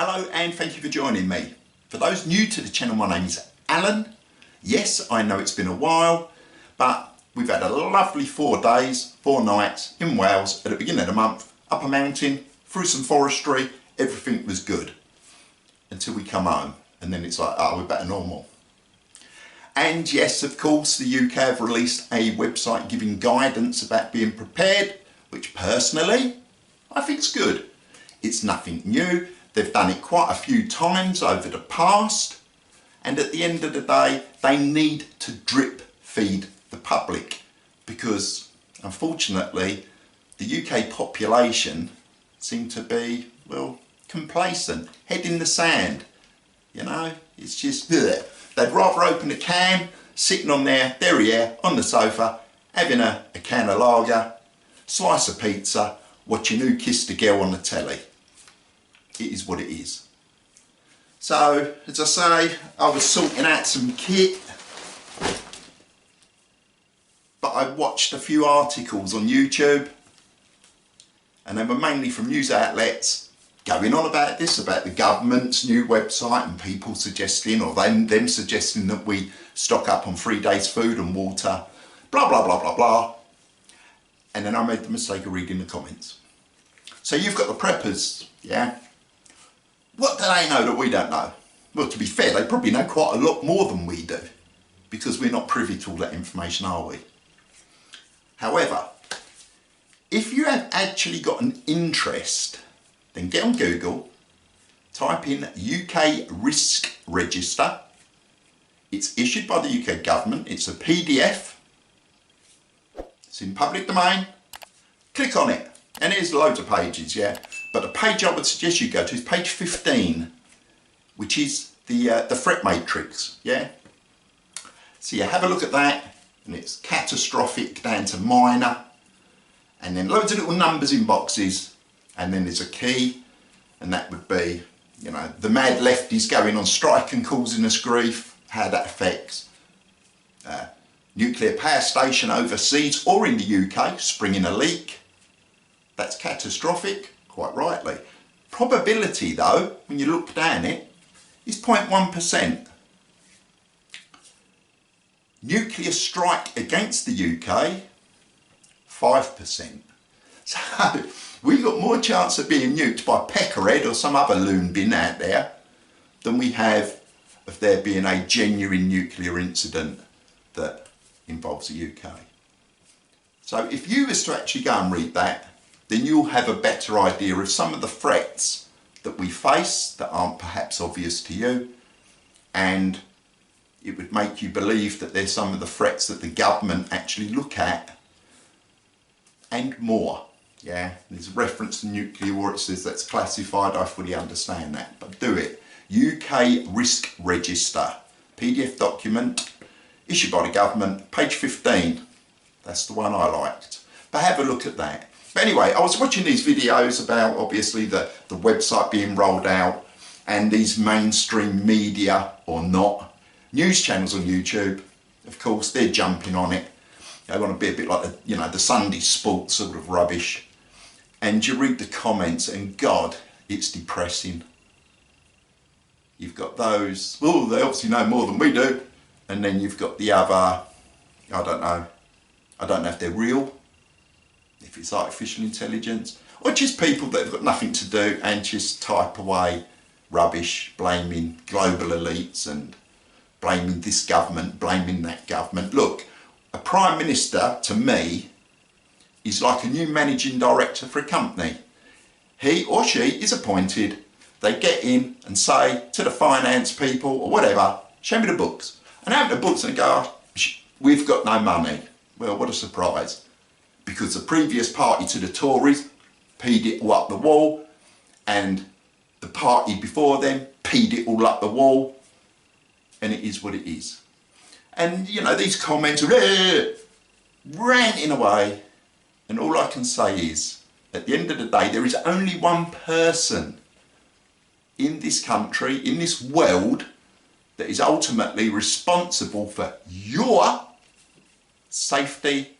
Hello and thank you for joining me. For those new to the channel, my name is Alan. Yes, I know it's been a while, but we've had a lovely 4 days, 4 nights in Wales at the beginning of the month, up a mountain, through some forestry, everything was good. Until we come home and then it's like, oh, we're back to normal. And yes, of course, the UK have released a website giving guidance about being prepared, which personally, I think is good. It's nothing new. They've done it quite a few times over the past, and at the end of the day they need to drip feed the public because unfortunately the UK population seem to be, well, complacent, head in the sand, you know, it's just bleh. They'd rather open a can, sitting on their derriere on the sofa, having a can of lager, slice of pizza, watching Who Kissed a Girl on the telly. It is what it is. So, as I say, I was sorting out some kit, but I watched a few articles on YouTube, and they were mainly from news outlets going on about this, about the government's new website and people suggesting, or them suggesting that we stock up on 3 days food and water, blah, blah, blah, blah, blah. And then I made the mistake of reading the comments. So you've got the preppers, yeah? What do they know that we don't know? Well, to be fair, they probably know quite a lot more than we do, because we're not privy to all that information, are we? However, if you have actually got an interest, then get on Google, type in UK Risk Register. It's issued by the UK government, it's a PDF, it's in public domain, click on it, and there's loads of pages, yeah? But the page I would suggest you go to is page 15, which is the threat matrix, yeah? So you have a look at that, and it's catastrophic down to minor, and then loads of little numbers in boxes, and then there's a key, and that would be, you know, the mad left is going on strike and causing us grief, how that affects. Nuclear power station overseas or in the UK springing a leak, that's catastrophic. Quite rightly. Probability though, when you look down it, is 0.1%. Nuclear strike against the UK, 5%. So we've got more chance of being nuked by Peckerhead or some other loon bin out there than we have of there being a genuine nuclear incident that involves the UK. So if you was to actually go and read that, then you'll have a better idea of some of the threats that we face that aren't perhaps obvious to you, and it would make you believe that there's some of the threats that the government actually look at, and more. Yeah, there's a reference to nuclear war, it says that's classified, I fully understand that, but do it. UK Risk Register, PDF document, issued by the government, page 15, that's the one I liked, but have a look at that. But anyway, I was watching these videos about obviously the website being rolled out, and these mainstream media or not, news channels on YouTube, of course, they're jumping on it. They want to be a bit like the, you know, the Sunday sports sort of rubbish. And you read the comments and God, it's depressing. You've got those, well, they obviously know more than we do. And then you've got the other, I don't know if they're real, if it's artificial intelligence, or just people that have got nothing to do and just type away rubbish, blaming global elites and blaming this government, blaming that government. Look, a Prime Minister, to me, is like a new managing director for a company. He or she is appointed, they get in and say to the finance people or whatever, show me the books. And out the books and go, oh, we've got no money. Well, what a surprise. Because the previous party to the Tories peed it all up the wall, and the party before them peed it all up the wall, and it is what it is. And you know, these comments are ranting away, and all I can say is, at the end of the day, there is only one person in this country, in this world, that is ultimately responsible for your safety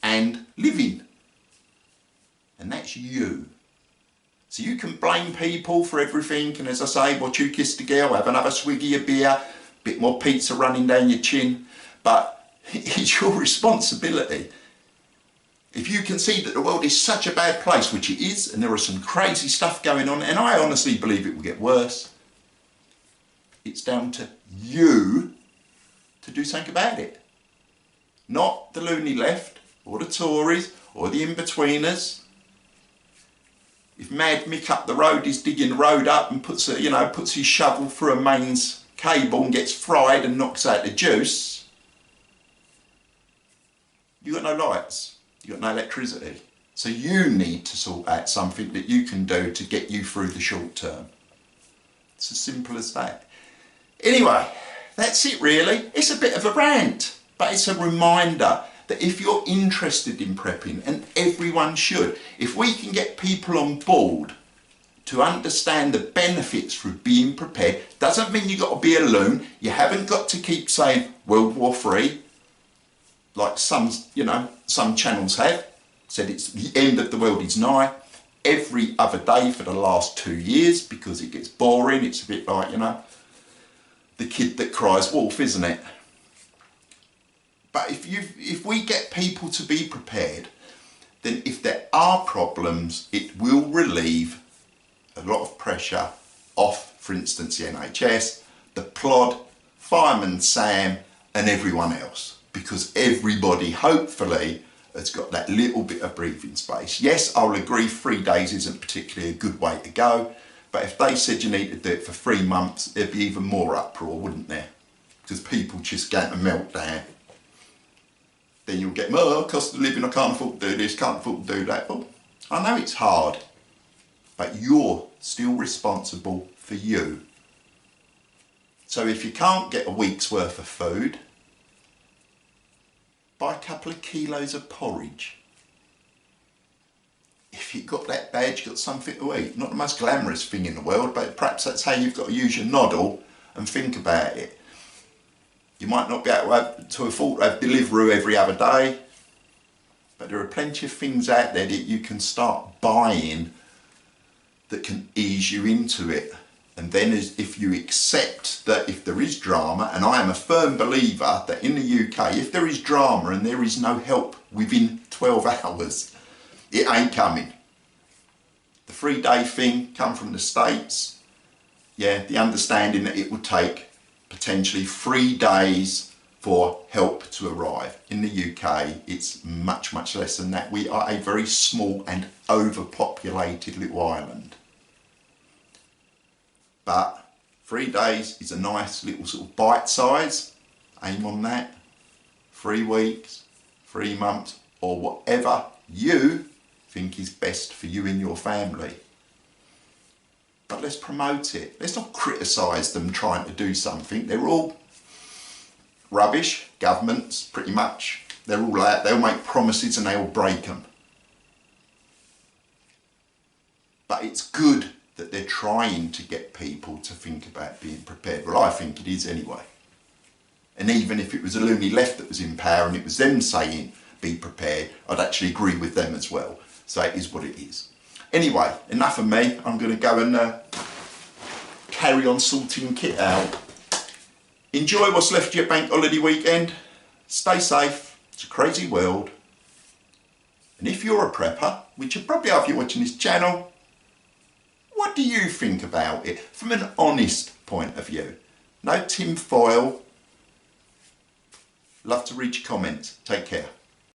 and living, and that's you. So you can blame people for everything, and as I say, watch you kiss the girl, have another swiggy of beer, bit more pizza running down your chin, but it's your responsibility. If you can see that the world is such a bad place, which it is, and there is some crazy stuff going on, and I honestly believe it will get worse, it's down to you to do something about it. Not the loony left, or the Tories, or the in-betweeners. If Mad Mick up the road is digging the road up and puts his shovel through a mains cable and gets fried and knocks out the juice, you got no lights, you got no electricity. So you need to sort out something that you can do to get you through the short term. It's as simple as that. Anyway, that's it really. It's a bit of a rant, but it's a reminder that if you're interested in prepping, and everyone should, if we can get people on board to understand the benefits through being prepared, doesn't mean you've got to be a loon. You haven't got to keep saying World War III, like some channels have said it's the end of the world is nigh, every other day for the last 2 years, because it gets boring. It's a bit like, the kid that cries wolf, isn't it? But if we get people to be prepared, then if there are problems, it will relieve a lot of pressure off, for instance, the NHS, the Plod, Fireman Sam, and everyone else, because everybody hopefully has got that little bit of breathing space. Yes, I'll agree 3 days isn't particularly a good way to go, but if they said you need to do it for 3 months, there'd be even more uproar, wouldn't there? Because people just going to melt down. Then you'll get, cost of living, I can't afford to do this, can't afford to do that. Well, I know it's hard, but you're still responsible for you. So if you can't get a week's worth of food, buy a couple of kilos of porridge. If you've got that bad, you've got something to eat. Not the most glamorous thing in the world, but perhaps that's how you've got to use your noddle and think about it. You might not be able to afford to have Deliveroo every other day, but there are plenty of things out there that you can start buying that can ease you into it. And then if you accept that if there is drama, and I am a firm believer that in the UK, if there is drama and there is no help within 12 hours, it ain't coming. The 3-day thing come from the States. Yeah, the understanding that it would take potentially 3 days for help to arrive. In the UK, it's much, much less than that. We are a very small and overpopulated little island. But 3 days is a nice little sort of bite size. Aim on that. 3 weeks, 3 months, or whatever you think is best for you and your family. But let's promote it. Let's not criticise them trying to do something. They're all rubbish. Governments, pretty much. They're all out. They'll make promises and they'll break them. But it's good that they're trying to get people to think about being prepared. Well, I think it is anyway. And even if it was a loony left that was in power and it was them saying be prepared, I'd actually agree with them as well. So it is what it is. Anyway, enough of me. I'm going to go and carry on sorting kit out. Enjoy what's left of your bank holiday weekend. Stay safe. It's a crazy world. And if you're a prepper, which you probably are if you're watching this channel, what do you think about it from an honest point of view? No tin foil. Love to read your comments. Take care.